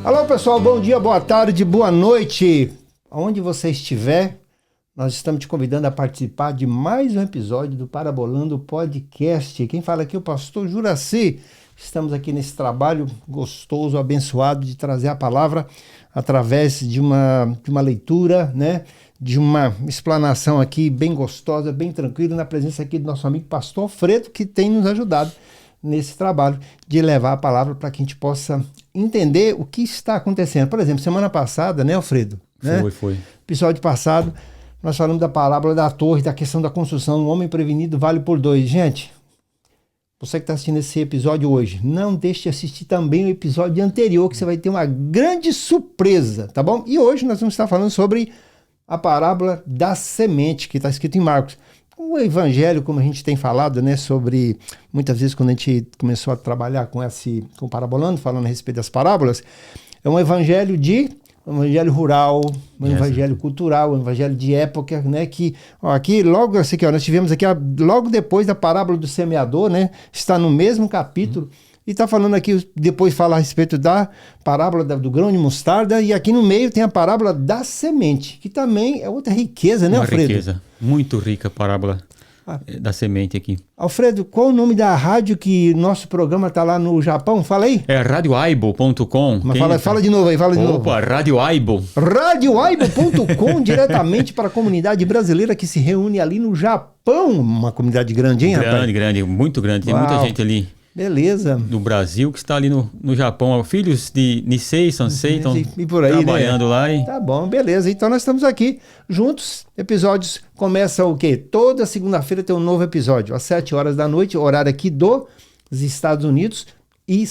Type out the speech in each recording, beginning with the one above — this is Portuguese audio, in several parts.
Alô pessoal, bom dia, boa tarde, boa noite. Onde você estiver, nós estamos te convidando a participar de mais um episódio do Parabolando Podcast. Quem fala aqui é o pastor Juraci. Estamos aqui nesse trabalho gostoso, abençoado de trazer a palavra através de uma leitura, né? De uma explanação aqui bem gostosa, bem tranquila, na presença aqui do nosso amigo pastor Alfredo, que tem nos ajudado nesse trabalho de levar a palavra para que a gente possa entender o que está acontecendo. Por exemplo, semana passada, né, Alfredo? Foi. Episódio passado, nós falamos da parábola da torre, da questão da construção, um homem prevenido vale por dois. Gente, você que está assistindo esse episódio hoje, não deixe de assistir também o episódio anterior, que você vai ter uma grande surpresa, tá bom? E hoje nós vamos estar falando sobre a parábola da semente, que está escrito em Marcos. O evangelho, como a gente tem falado, né, sobre, muitas vezes quando a gente começou a trabalhar com o Parabolando, falando a respeito das parábolas, é um evangelho rural, um evangelho cultural, um evangelho de época, né, que, ó, aqui, logo assim, ó, nós tivemos aqui, logo depois da parábola do semeador, né, está no mesmo capítulo, e está falando aqui, depois fala a respeito da parábola do grão de mostarda, e aqui no meio tem a parábola da semente, que também é outra riqueza, né, Alfredo? Uma riqueza, muito rica a parábola da semente aqui. Alfredo, qual o nome da rádio que nosso programa está lá no Japão? Fala aí. É radioaibo.com. Mas fala de novo aí, fala de novo. Opa, Radioaibo. Radioaibo.com, diretamente para a comunidade brasileira que se reúne ali no Japão. Uma comunidade grande, hein, rapaz? Grande, muito grande. Tem muita gente ali. Beleza. Do Brasil que está ali no Japão. Filhos de Nisei, Sansei estão trabalhando, né? Lá. E... Tá bom, beleza. Então nós estamos aqui juntos. Episódios começam o quê? Toda segunda-feira tem um novo episódio. Às 7 horas da noite, horário aqui dos Estados Unidos. E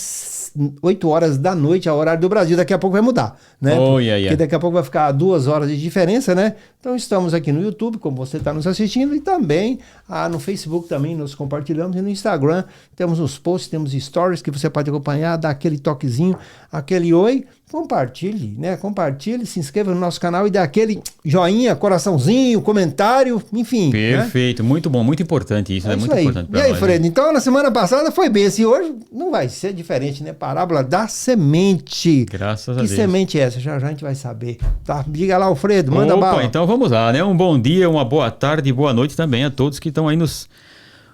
8 horas da noite, a horário do Brasil. Daqui a pouco vai mudar, né? Porque daqui a pouco vai ficar 2 horas de diferença, né? Então estamos aqui no YouTube, como você está nos assistindo, e também no Facebook também nos compartilhamos, e no Instagram temos os posts, temos stories que você pode acompanhar, dar aquele toquezinho, aquele oi, compartilhe, né? Compartilhe, se inscreva no nosso canal e dá aquele joinha, coraçãozinho, comentário, enfim. Perfeito, né? Muito bom, muito importante isso, é muito importante para nós. E aí, Fred, né? então na semana passada foi bem, e hoje não vai ser diferente, né? Parábola da semente. Graças a Deus. Que semente é essa? Já a gente vai saber. Tá? Diga lá, Alfredo, manda bala. Então vamos lá, né? Um bom dia, uma boa tarde e boa noite também a todos que estão aí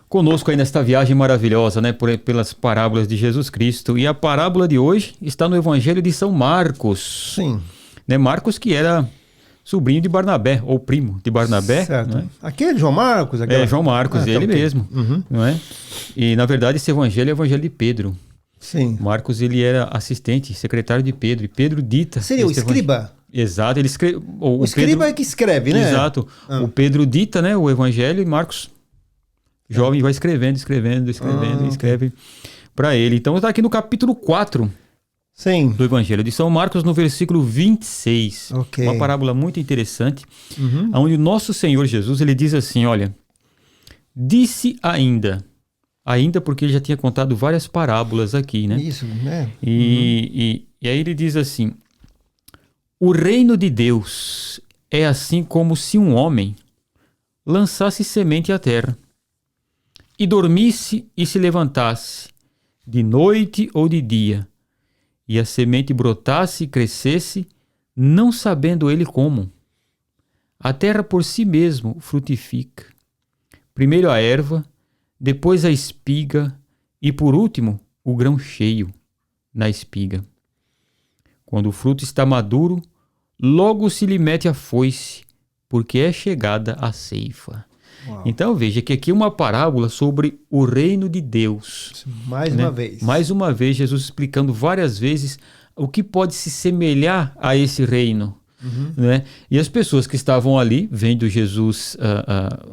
conosco aí nesta viagem maravilhosa, né? Pelas parábolas de Jesus Cristo. E a parábola de hoje está no Evangelho de São Marcos. Sim. Né? Marcos, que era sobrinho de Barnabé, ou primo de Barnabé. Certo. Né? Aquele João Marcos? João Marcos, ele mesmo. Uhum. Não é? E na verdade esse evangelho é o evangelho de Pedro. Sim. Marcos, ele era assistente, secretário de Pedro. E Pedro dita... Seria o escriba? Exato, ele escreve... O escriba é que escreve, né? Exato. O Pedro dita, né, o evangelho, e Marcos, jovem, vai escrevendo, escreve para ele. Então está aqui no capítulo 4 Sim. do evangelho de São Marcos, no versículo 26. Okay. Uma parábola muito interessante, onde o nosso Senhor Jesus, ele diz assim, olha, disse ainda porque ele já tinha contado várias parábolas aqui, né? Isso, né? E aí ele diz assim, o reino de Deus é assim como se um homem lançasse semente à terra e dormisse e se levantasse, de noite ou de dia, e a semente brotasse e crescesse, não sabendo ele como. A terra por si mesmo frutifica. Primeiro a erva, depois a espiga e, por último, o grão cheio na espiga. Quando o fruto está maduro, logo se lhe mete a foice, porque é chegada a ceifa. Uau. Então veja que aqui é uma parábola sobre o reino de Deus. Mais uma vez. Mais uma vez, Jesus explicando várias vezes o que pode se semelhar a esse reino. Né? E as pessoas que estavam ali, vendo Jesus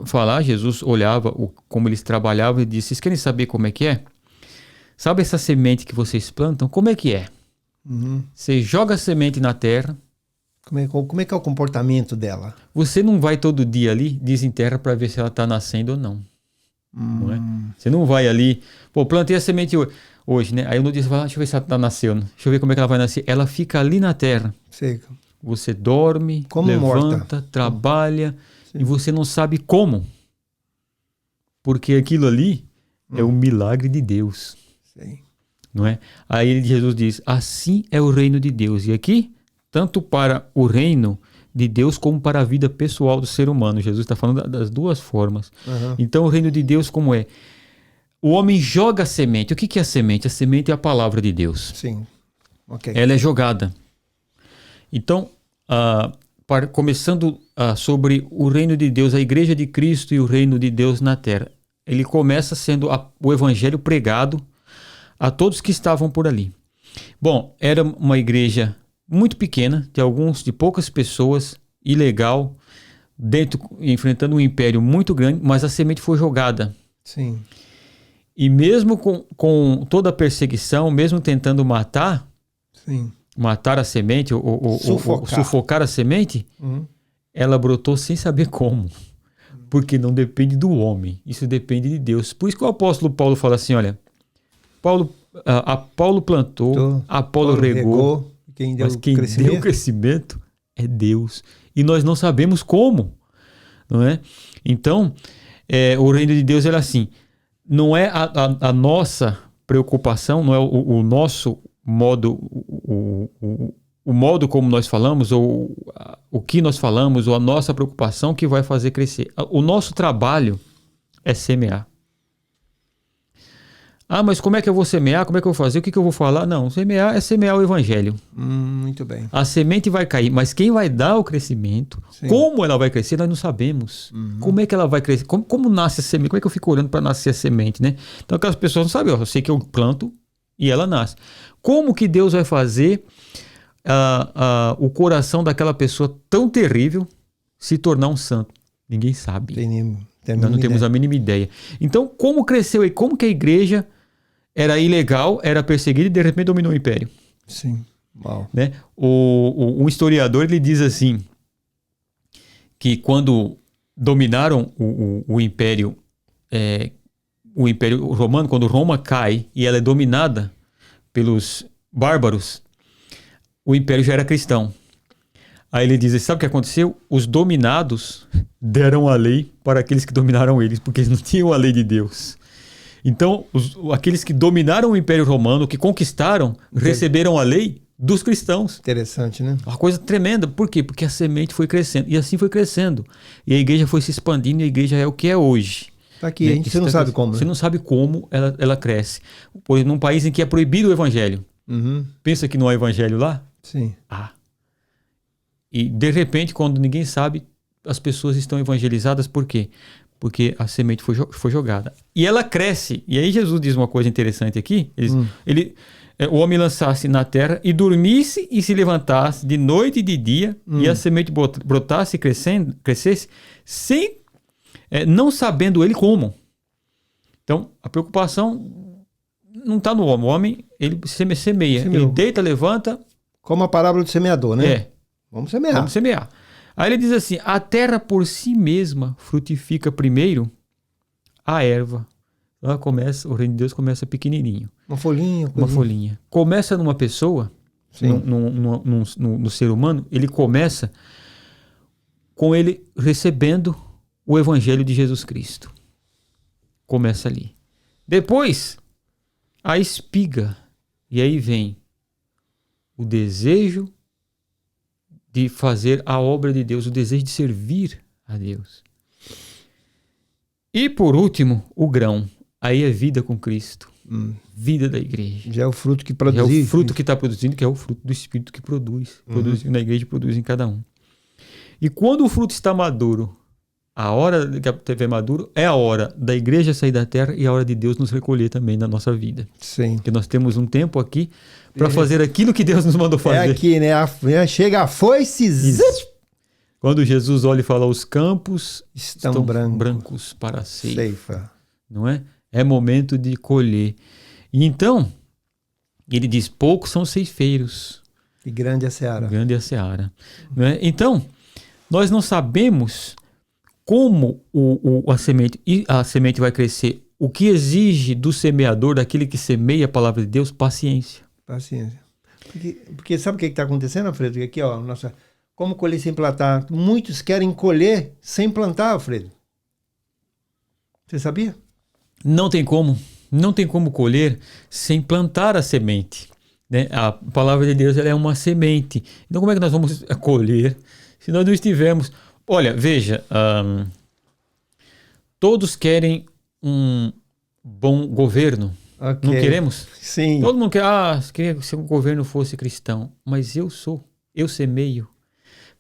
falar, Jesus olhava como eles trabalhavam e disse, vocês querem saber como é que é? Sabe essa semente que vocês plantam? Como é que é? Você joga a semente na terra. Como é que é o comportamento dela? Você não vai todo dia ali, desenterra para ver se ela está nascendo ou não. Não é? Você não vai ali, plantei a semente hoje, né? Aí no dia você fala, deixa eu ver se ela está nascendo, deixa eu ver como é que ela vai nascer. Ela fica ali na terra. Seca. você dorme, Como levanta, morta. trabalha, Sim. e você não sabe como. Porque aquilo ali é um milagre de Deus, Sim. não é? Aí Jesus diz, assim é o reino de Deus. E aqui, tanto para o reino de Deus como para a vida pessoal do ser humano. Jesus está falando das duas formas. Aham. Então, o reino de Deus como é? O homem joga a semente. O que é a semente? A semente é a palavra de Deus. Sim. Ok. Ela é jogada. Então, começando sobre o reino de Deus, a igreja de Cristo e o reino de Deus na terra. Ele começa sendo o evangelho pregado a todos que estavam por ali. Bom, era uma igreja muito pequena, de poucas pessoas, ilegal, enfrentando um império muito grande, mas a semente foi jogada. Sim. E mesmo com toda a perseguição, mesmo tentando matar a semente, ou sufocar a semente, ela brotou sem saber como. Porque não depende do homem, isso depende de Deus. Por isso que o apóstolo Paulo fala assim, olha, Paulo plantou, Apolo regou, mas quem deu o crescimento é Deus. E nós não sabemos como, não é? Então, o reino de Deus é assim, não é a nossa preocupação, não é o nosso modo, o modo como nós falamos, ou o que nós falamos, ou a nossa preocupação que vai fazer crescer. O nosso trabalho é semear. Mas como é que eu vou semear? Como é que eu vou fazer? O que eu vou falar? Não, semear é semear o evangelho. Muito bem. A semente vai cair, mas quem vai dar o crescimento, como ela vai crescer, nós não sabemos. Como é que ela vai crescer? Como nasce a semente? Como é que eu fico olhando para nascer a semente, né? Então aquelas pessoas não sabem, eu sei que eu planto e ela nasce. Como que Deus vai fazer o coração daquela pessoa tão terrível se tornar um santo? Ninguém sabe. Nós não temos a mínima ideia. Então, como cresceu e como que a igreja era ilegal, era perseguida e de repente dominou o império? Sim. Uau. Né? Um historiador, ele diz assim, que quando dominaram o império romano, quando Roma cai e ela é dominada pelos bárbaros, o império já era cristão. Aí ele diz, sabe o que aconteceu? Os dominados deram a lei para aqueles que dominaram eles, porque eles não tinham a lei de Deus. Então, aqueles que dominaram o Império Romano, que conquistaram, receberam a lei dos cristãos. Interessante, né? Uma coisa tremenda. Por quê? Porque a semente foi crescendo. E assim foi crescendo. E a igreja foi se expandindo, e a igreja é o que é hoje. Tá aqui, né? Você não sabe como. Você não sabe como ela cresce. Pois num país em que é proibido o evangelho. Pensa que não há evangelho lá? Sim. E de repente, quando ninguém sabe, as pessoas estão evangelizadas. Por quê? Porque a semente foi jogada. E ela cresce. E aí Jesus diz uma coisa interessante aqui. O homem lançasse na terra e dormisse e se levantasse de noite e de dia, e a semente brotasse e crescesse, não sabendo ele como. Então, a preocupação não está no homem. O homem, ele semeia. Ele deita, levanta. Como a parábola do semeador, né? Vamos semear. Aí ele diz assim, a terra por si mesma frutifica primeiro a erva. O reino de Deus começa pequenininho. Uma folhinha. Uma folhinha. Começa numa pessoa, no ser humano, ele começa com ele recebendo o evangelho de Jesus Cristo. Começa ali. Depois, a espiga. E aí vem o desejo de fazer a obra de Deus, o desejo de servir a Deus. E por último, o grão. Aí é vida com Cristo. Vida da igreja. Já é o fruto que produz. Já é o fruto que está produzindo, que é o fruto do Espírito que produz. Produz na igreja e produz em cada um. E quando o fruto está maduro, a hora que estiver maduro, é a hora da igreja sair da terra e a hora de Deus nos recolher também na nossa vida. Sim. Porque nós temos um tempo aqui para fazer aquilo que Deus nos mandou fazer. É aqui, né? Chega a foice. Quando Jesus olha e fala, os campos estão brancos para a ceifa. Não é? É momento de colher. E então, ele diz, poucos são ceifeiros. E grande é a seara. Grande é a seara. Não é? Então, nós não sabemos como a semente vai crescer. O que exige do semeador, daquele que semeia a palavra de Deus? Paciência. Porque sabe o que está acontecendo, Alfredo? Aqui, ó, Como colher sem plantar? Muitos querem colher sem plantar, Alfredo. Você sabia? Não tem como. Não tem como colher sem plantar a semente. Né? A palavra de Deus ela é uma semente. Então como é que nós vamos colher se nós não estivermos... Olha, veja, todos querem um bom governo. Okay. Não queremos? Sim. Todo mundo quer, queria que se o governo fosse cristão. Mas eu semeio.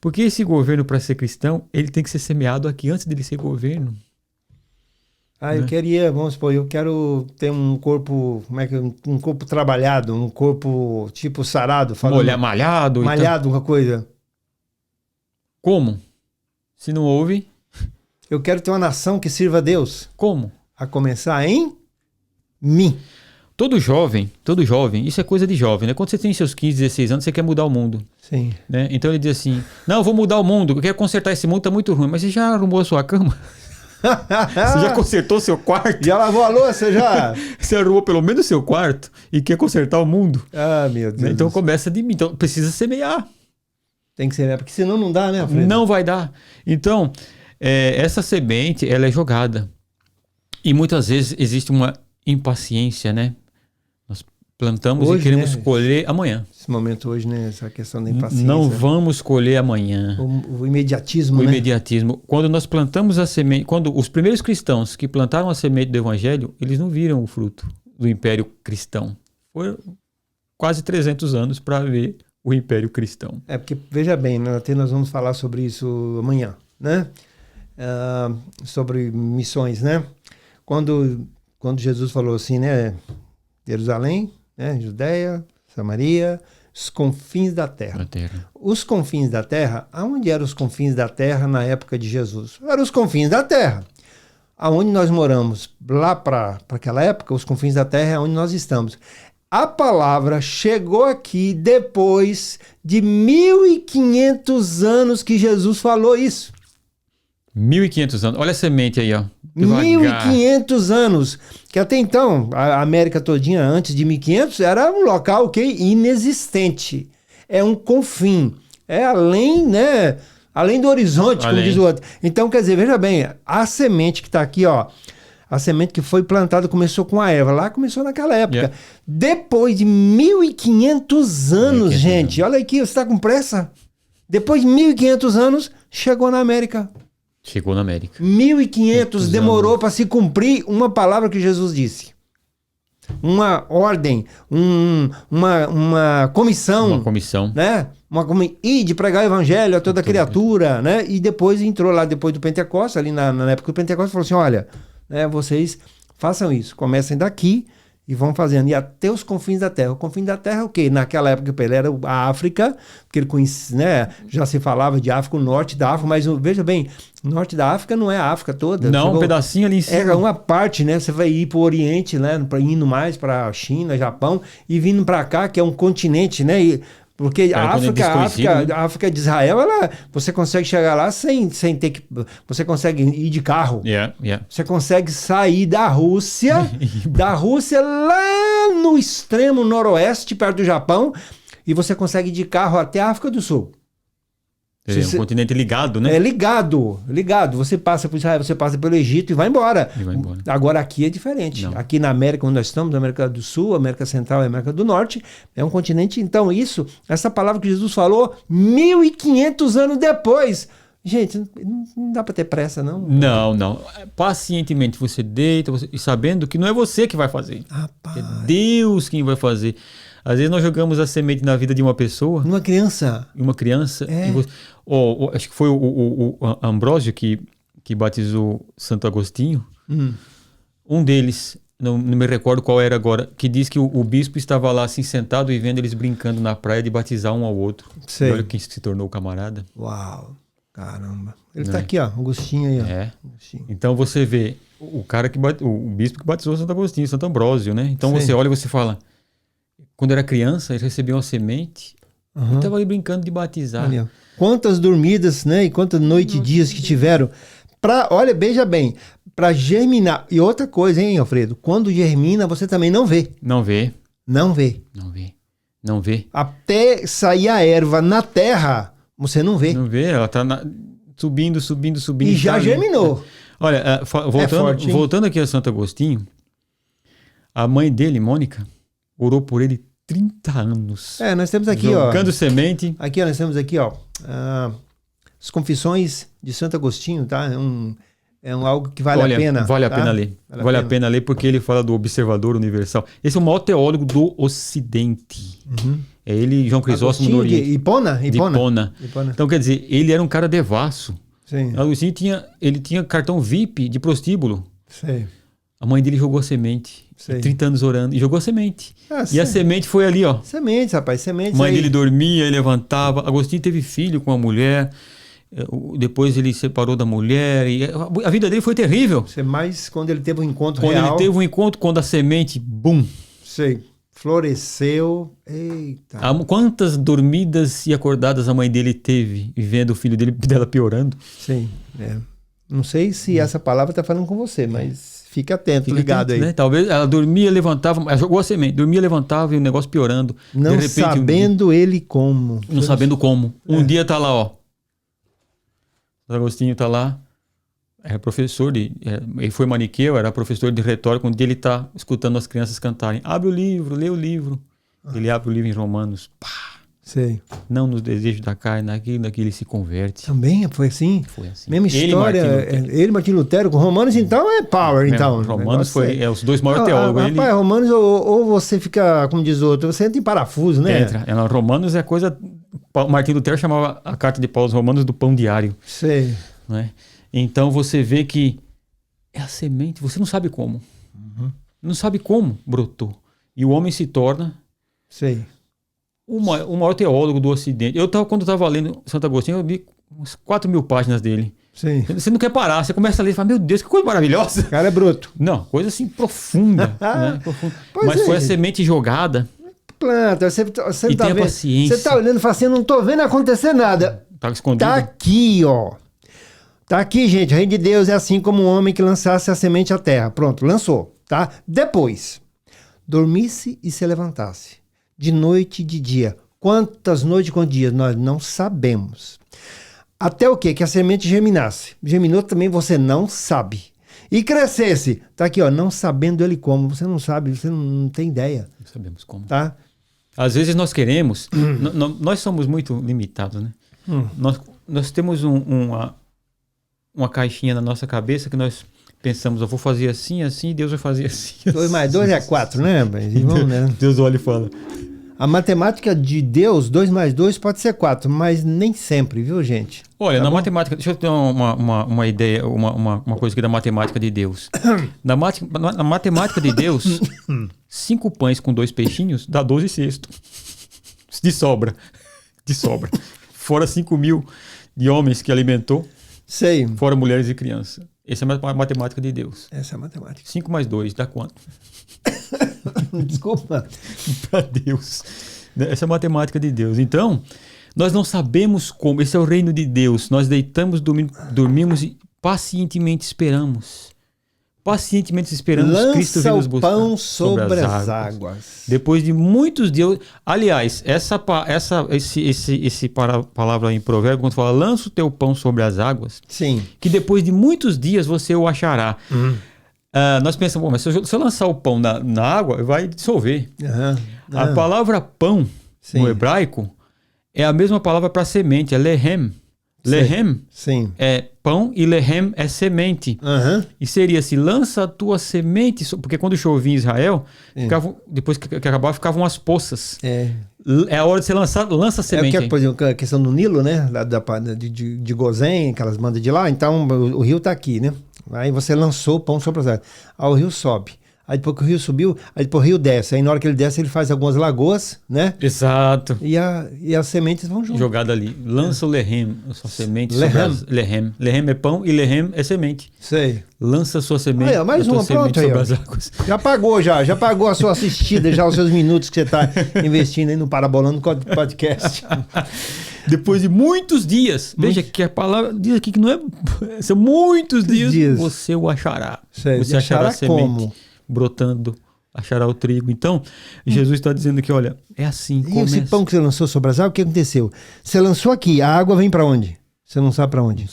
Porque esse governo, para ser cristão, ele tem que ser semeado aqui antes dele ser governo. Eu queria, vamos supor, eu quero ter um corpo, um corpo trabalhado, um corpo tipo sarado, falando. Malhado. Malhado, uma coisa. Como? Se não houve... Eu quero ter uma nação que sirva a Deus. Como? A começar em mim. Todo jovem, isso é coisa de jovem, né? Quando você tem seus 15, 16 anos, você quer mudar o mundo. Sim. Né? Então ele diz assim, não, eu vou mudar o mundo, eu quero consertar esse mundo, tá muito ruim. Mas você já arrumou a sua cama? Você já consertou seu quarto? Já lavou a louça, já? Você arrumou pelo menos seu quarto e quer consertar o mundo? Meu Deus. Então começa de mim, então precisa semear. Tem que semear, porque senão não dá, né, Alfredo? Não vai dar. Então, essa semente, ela é jogada. E muitas vezes existe uma impaciência, né? Nós plantamos hoje, e queremos colher amanhã. Esse momento hoje, né? Essa questão da impaciência. Não vamos colher amanhã. O imediatismo, né? O imediatismo. Quando nós plantamos a semente... Quando os primeiros cristãos que plantaram a semente do evangelho, eles não viram o fruto do império cristão. Foi quase 300 anos para ver o império cristão. Porque, veja bem, até nós vamos falar sobre isso amanhã, né? Sobre missões, né? Quando Jesus falou assim, né? Jerusalém, né? Judéia, Samaria, os confins da terra. Os confins da terra, aonde eram os confins da terra na época de Jesus? Eram os confins da terra. Aonde nós moramos, lá para aquela época, os confins da terra é onde nós estamos. A palavra chegou aqui depois de 1.500 anos que Jesus falou isso. 1.500 anos. Olha a semente aí, ó. 1.500 anos. Que até então, a América todinha, antes de 1.500, era um local inexistente. É um confim. É além, né? Além do horizonte, como diz o outro. Então, quer dizer, veja bem, a semente que está aqui, ó. A semente que foi plantada começou com a erva. Lá começou naquela época. Yeah. Depois de 1.500 anos, gente. Olha aqui, você está com pressa? Depois de 1.500 anos, chegou na América. Chegou na América. 1.500 demorou para se cumprir uma palavra que Jesus disse. Uma ordem, uma comissão. Uma comissão. Né? E de pregar o evangelho a toda criatura. Né? E depois entrou lá, depois do Pentecostes, ali na época do Pentecostes, falou assim, olha, né, vocês façam isso. Comecem daqui e vão fazendo. E até os confins da terra. O confim da terra é o quê? Naquela época ele era a África, porque ele conhecia, né? Já se falava de África, o norte da África, mas veja bem, o norte da África não é a África toda. Não, um pedacinho ali em cima. É uma parte, né? Você vai ir para o Oriente, né? Indo mais para China, Japão, e vindo para cá, que é um continente, né? Porque a África de Israel, você consegue chegar lá sem ter que... Você consegue ir de carro. Você consegue sair da Rússia lá no extremo noroeste, perto do Japão, e você consegue ir de carro até a África do Sul. É um continente ligado, né? É ligado. Você passa por Israel, você passa pelo Egito e vai embora. Agora aqui é diferente. Não. Aqui na América, onde nós estamos, América do Sul, América Central e América do Norte, é um continente. Então essa palavra que Jesus falou 1.500 anos depois. Gente, não dá para ter pressa, não? Não. Pacientemente você deita, e sabendo que não é você que vai fazer. Rapaz. É Deus quem vai fazer. Às vezes nós jogamos a semente na vida de uma pessoa. Uma criança. Acho que foi o Ambrósio que batizou Santo Agostinho. Um deles, não me recordo qual era agora, que diz que o bispo estava lá assim sentado e vendo eles brincando na praia de batizar um ao outro. Sei. E olha quem se tornou camarada. Uau, caramba. Ele está aqui, ó, Agostinho aí. Ó. Agostinho. Então você vê o bispo que batizou Santo Agostinho, Santo Ambrósio, né? Então você olha e você fala... Quando era criança, ele recebeu uma semente e estava ali brincando de batizar. Olha, quantas dormidas, né? E quantas noites e dias que tiveram. Olha, veja bem, para germinar. E outra coisa, hein, Alfredo? Quando germina, você também não vê. Não vê. Não vê. Até sair a erva na terra, Você não vê. Não vê? Ela está subindo. E já tá ali. germinou. Olha, forte, hein? voltando aqui a Santo Agostinho, a mãe dele, Mônica, orou por ele 30 anos. Nós temos aqui, jogando semente. Aqui, nós temos aqui, as Confissões de Santo Agostinho, tá? É algo que vale a pena. Vale a tá? pena ler. Vale a pena ler porque ele fala do observador universal. Esse é o maior teólogo do Ocidente. Uhum. É ele, João Crisóstomo do Oriente. De Hipona? Hipona. Então, quer dizer, ele era um cara devasso. Sim. Agostinho tinha cartão VIP de prostíbulo. Sei. A mãe dele jogou a semente. Sei. 30 anos orando. E jogou a semente. E a semente foi ali, ó. Sementes, rapaz. Sementes. A mãe aí. dele dormia, ele levantava. Agostinho teve filho com a mulher. Depois ele separou da mulher. E a vida dele foi terrível. Mas quando ele teve um encontro Quando real. ele teve um encontro, quando a semente, bum. Sei. Floresceu. Eita. Quantas dormidas e acordadas a mãe dele teve, vendo o filho dela piorando? Sim. Não sei se essa palavra está falando com você, mas fica atento, ligado aí. Né? Talvez ela dormia, levantava, ela jogou a semente, dormia, levantava e o negócio piorando. Não de repente, sabendo ele como. Não sabendo como. Um dia tá lá, ó. O Agostinho tá lá, era professor ele foi maniqueu, era professor de retórica, um dia ele tá escutando as crianças cantarem. Abre o livro, lê o livro. Ele abre o livro em Romanos. Pá. Sei. Não nos desejos da carne, naquilo ele se converte. Também foi assim? Foi assim. Mesma história. Ele, Martinho Lutero, com Romanos, então é power, então. Romanos foi os dois maiores teólogos. Rapaz, Romanos, ou você fica, como diz o outro, você entra em parafuso, né? Romanos é coisa... Martinho Lutero chamava a carta de Paulo aos Romanos do pão diário. Sei. Né? Então você vê que é a semente, você não sabe como. Não sabe como brotou. E o homem se torna... Sei. O maior teólogo do Ocidente. Quando eu estava lendo Santo Agostinho, eu li umas 4.000 páginas dele. Sim. Você não quer parar, você começa a ler e fala, meu Deus, que coisa maravilhosa. O cara é bruto. Não, coisa assim profunda. Né? Mas foi a semente jogada. Planta, você e tá tenha vendo. paciência. Você tá olhando e fala assim, eu não tô vendo acontecer nada. Tá escondido. Tá aqui, ó. Tá aqui, gente. O reino de Deus é assim como um homem que lançasse a semente à terra. Pronto, lançou, tá? Depois, dormisse e se levantasse. De noite e de dia. Quantas noites e quantos dias? Nós não sabemos. Até o quê? Que a semente germinasse. Germinou também, você não sabe. E crescesse. Tá aqui, ó, não sabendo ele como. Você não sabe, você não tem ideia. Não sabemos como. Tá? Às vezes nós queremos... nós somos muito limitados, né? Nós temos uma caixinha na nossa cabeça que nós pensamos, eu vou fazer assim, assim, e Deus vai fazer assim. 2 mais 2 é 4, né? Deus olha e fala... A matemática de Deus, 2 mais 2 pode ser 4, mas nem sempre, viu, gente? Olha, na matemática, deixa eu ter uma ideia, uma coisa aqui da matemática de Deus. Na matemática de Deus, 5 pães com 2 peixinhos dá 12 cestos. De sobra. Fora 5.000 de homens que alimentou. Sei. Fora mulheres e crianças. Essa é a matemática de Deus. Essa é a matemática. 5 mais 2 dá quanto? Desculpa. Para Deus. Essa é a matemática de Deus. Então, nós não sabemos como. Esse é o reino de Deus. Nós deitamos, dormimos e pacientemente esperamos. Pacientemente esperamos Lança Cristo vir nos buscar. O pão sobre as águas. Depois de muitos dias. Aliás, essa palavra em Provérbio, quando fala, lança o teu pão sobre as águas. Sim. Que depois de muitos dias você o achará. Nós pensamos, mas se eu lançar o pão na água, vai dissolver. A palavra pão, sim, no hebraico, é a mesma palavra para semente, é lehem. Lehem sim, é pão e lehem é semente. E seria assim, lança a tua semente, porque quando chovia em Israel, depois que acabava, ficavam as poças. É a hora de você lança a semente. É o que, por exemplo, a questão do Nilo, né? De Gozém, aquelas bandas de lá. Então, o rio está aqui, né? Aí você lançou o pão sobre as águas. Aí o rio sobe. Aí depois que o rio subiu, aí depois o rio desce. Aí na hora que ele desce, ele faz algumas lagoas, né? Exato. E as sementes vão junto. Jogada ali. Lança o lehem, a sua semente. Lehem. Lehem é pão e lehem é semente. Sei. Lança a sua semente. Aí, mais uma, pronto aí. As águas. Já pagou a sua assistida, já os seus minutos que você está investindo aí no Parabolando Podcast. Depois de muitos dias, veja que a palavra diz aqui que não é... São muitos dias, você o achará. Sei. Você achará a semente brotando achará o trigo. Então, Jesus está dizendo que, olha, é assim. E esse pão que você lançou sobre as águas, o que aconteceu? Você lançou aqui, a água vem para onde? Você não sabe para onde?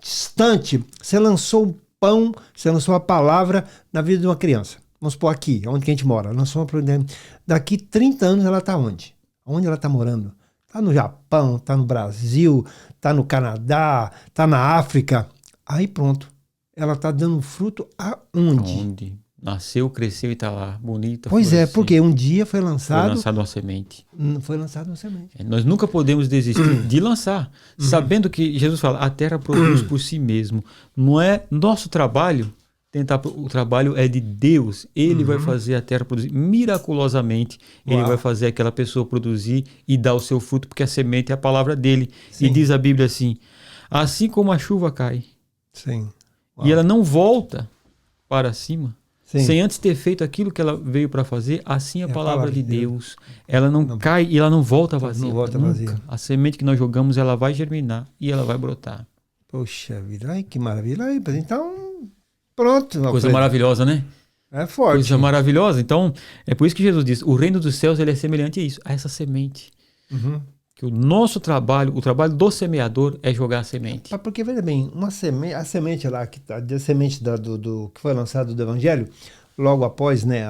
Distante. Você lançou o pão, você lançou a palavra na vida de uma criança. Vamos supor aqui, onde que a gente mora. Lançou daqui 30 anos ela está onde? Onde ela está morando? Está no Japão, está no Brasil, está no Canadá, está na África. Aí pronto. Ela está dando fruto aonde? Onde? Nasceu, cresceu e está lá, bonita. Pois é, porque um dia foi lançado uma semente. Foi lançado uma semente. Nós nunca podemos desistir de lançar, sabendo que Jesus fala, a terra produz por si mesmo. Não é nosso trabalho, o trabalho é de Deus. Ele vai fazer a terra produzir miraculosamente. Ele vai fazer aquela pessoa produzir e dar o seu fruto, porque a semente é a palavra dele. Sim. E diz a Bíblia assim como a chuva cai, sim. E ela não volta para cima, sim. sem antes ter feito aquilo que ela veio para fazer, assim é a palavra de Deus. Ela não cai e ela não volta vazia. Não volta vazia. A semente que nós jogamos, ela vai germinar e ela vai brotar. Poxa vida, ai que maravilha. Aí, então, pronto. Coisa maravilhosa, né? É forte. Coisa maravilhosa. Então, é por isso que Jesus diz, o reino dos céus ele é semelhante a isso, a essa semente. Que o nosso trabalho, o trabalho do semeador é jogar a semente. Porque, veja bem, a semente lá, a semente do que foi lançado do Evangelho, logo após, né,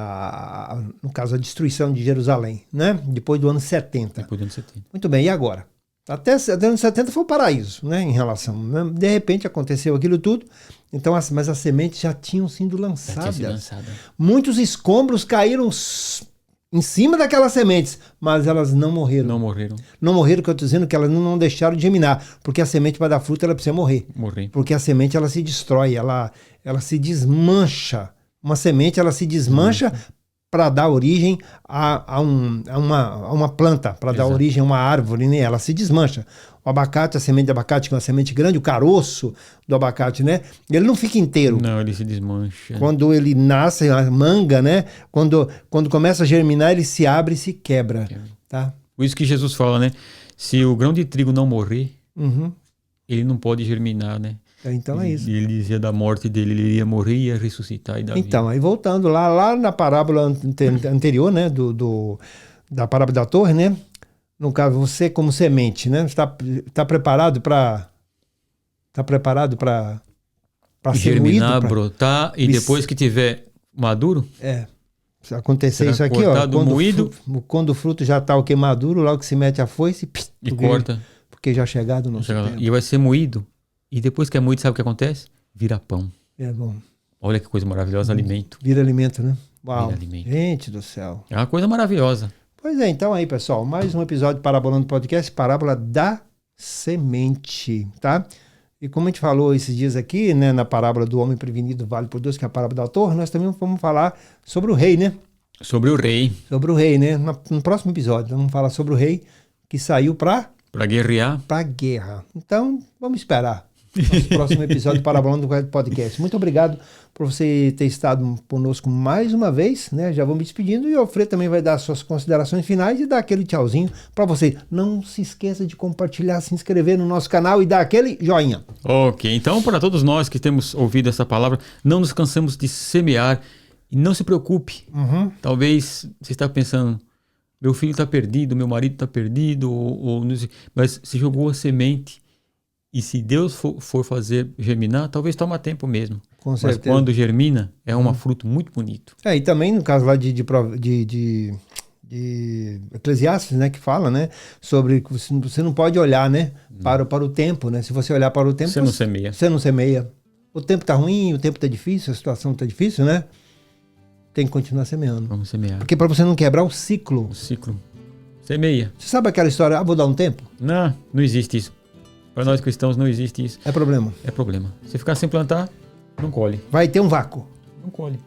no caso, a destruição de Jerusalém, né? Depois do ano 70. Depois do ano 70. Muito bem, e agora? Até o ano 70 foi o paraíso, né, em relação. Né? De repente aconteceu aquilo tudo, então, mas as sementes já tinham sido lançadas. Muitos escombros caíram em cima daquelas sementes, mas elas não morreram. Não morreram. Não morreram, que eu estou dizendo que elas não deixaram de germinar, porque a semente para dar fruto ela precisa morrer. Porque a semente ela se destrói, ela se desmancha. Uma semente ela se desmancha para dar origem a uma planta, para dar origem a uma árvore, né? Ela se desmancha. O abacate, a semente de abacate, que é uma semente grande, o caroço do abacate, né? Ele não fica inteiro. Não, ele se desmancha. Quando ele nasce, a manga, né? Quando começa a germinar, ele se abre e se quebra. Tá? Por isso que Jesus fala, né? Se o grão de trigo não morrer, ele não pode germinar, né? Então é isso. Ele dizia da morte dele, ele ia morrer e ia ressuscitar e dar Então, vida. aí voltando lá na parábola anterior, né? Da parábola da torre, né? No caso, você como semente, né? Está preparado para germinar, brotar e depois que tiver maduro? Se acontecer isso aqui, ó, quando o fruto já está maduro, logo que se mete a foice e corta. Porque já chegado o nosso tempo. E vai ser moído. E depois que é moído, sabe o que acontece? Vira pão. É bom. Olha que coisa maravilhosa, alimento. Vira alimento, né? Uau. Vira alimento. Gente do céu. É uma coisa maravilhosa. Pois é, então aí, pessoal, mais um episódio de Parabolando Podcast, Parábola da Semente, tá? E como a gente falou esses dias aqui, né, na parábola do homem prevenido vale por dois, que é a parábola da torre, nós também vamos falar sobre o rei, né? Sobre o rei. Sobre o rei, né? No próximo episódio, vamos falar sobre o rei que saiu para guerrear. Para guerra. Então, vamos esperar nosso próximo episódio do Parabolando Podcast. Muito obrigado por você ter estado conosco mais uma vez, né? Já vou me despedindo e o Alfredo também vai dar suas considerações finais e dar aquele tchauzinho para você. Não se esqueça de compartilhar, se inscrever no nosso canal e dar aquele joinha. Ok, então para todos nós que temos ouvido essa palavra, não nos cansemos de semear e não se preocupe. Talvez você está pensando, meu filho está perdido, meu marido está perdido, mas se jogou a semente. E se Deus for fazer germinar, talvez toma tempo mesmo. Com certeza. Mas quando germina, é um fruto muito bonito. E também no caso lá de Eclesiastes, né, que fala, né, sobre que você não pode olhar, né, para o tempo, né? Se você olhar para o tempo, você não semeia. Você não semeia. O tempo está ruim, o tempo está difícil, a situação está difícil, né? Tem que continuar semeando. Vamos semear. Porque para você não quebrar o ciclo. O ciclo. Semeia. Você sabe aquela história, vou dar um tempo? Não existe isso. Para nós cristãos não existe isso. É problema. É problema. Se ficar sem plantar, não colhe. Vai ter um vácuo. Não colhe.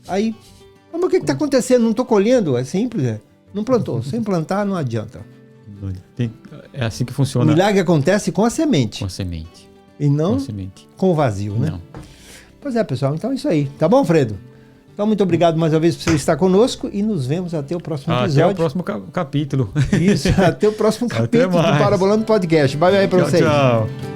Aí, mas o que está acontecendo? Não estou colhendo? É simples, Não plantou. Sem plantar não adianta. É assim que funciona. O milagre acontece com a semente. Com a semente. E não com o vazio, né? Não. Pois é, pessoal. Então é isso aí. Tá bom, Fredo? Então, muito obrigado mais uma vez por você estar conosco e nos vemos até o próximo episódio. Até o próximo capítulo. Isso, até o próximo capítulo do Parabolando Podcast. Bye bye pra vocês. Tchau.